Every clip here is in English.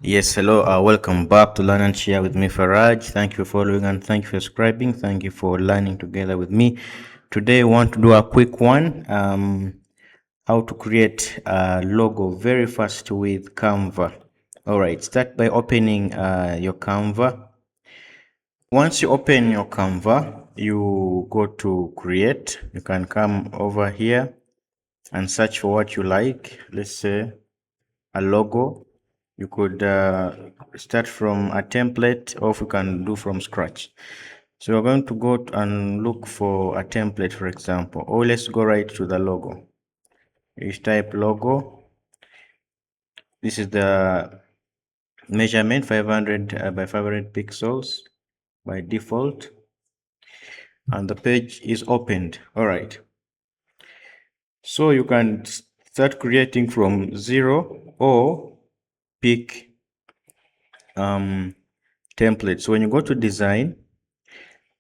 Yes, hello, welcome back to Learn and Share with me, Faraj. Thank you for following and thank you for subscribing. Thank you for learning together with me. Today, I want to do a quick one, how to create a logo very fast with Canva. All right, start by opening your Canva. Once you open your Canva, you go to create. You can come over here and search for what you like. Let's say a logo. You could start from a template, or if you can do from scratch. So we're going to go and look for a template, for example, or let's go right to the logo. You type logo. This is the measurement 500 by 500 pixels by default, and the page is opened. All right. So you can start creating from zero or pick template. So when you go to design,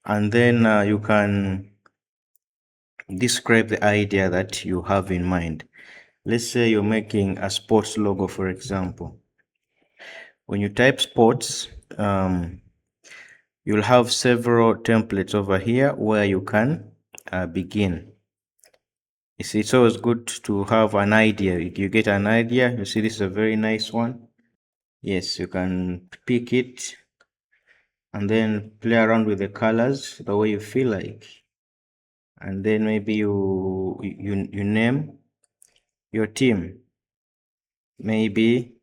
and then you can describe the idea that you have in mind. Let's say you're making a sports logo, for example. When you type sports, you'll have several templates over here where you can begin. You see, it's always good to have an idea. You get an idea, you see this is a very nice one. Yes, you can pick it and then play around with the colors the way you feel like. And then maybe you name your team. Maybe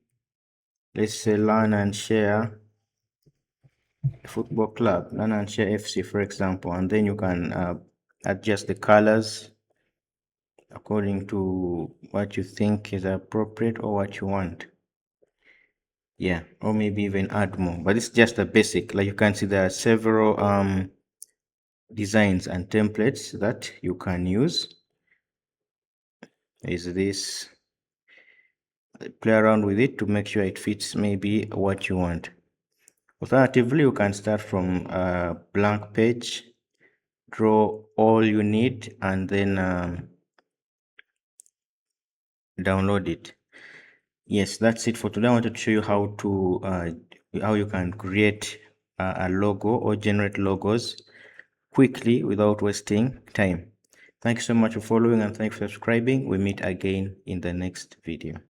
let's say Learn and Share Football Club, Learn and Share FC, for example, and then you can adjust the colors according to what you think is appropriate or what you want. Yeah, or maybe even add more, but it's just a basic. Like you can see, there are several designs and templates that you can use. Is this, play around with it to make sure it fits maybe what you want. Alternatively, you can start from a blank page, draw all you need, and then download it. Yes, that's it for today. I wanted to show you how you can create a logo or generate logos quickly without wasting time. Thank you so much for following and thanks for subscribing. We meet again in the next video.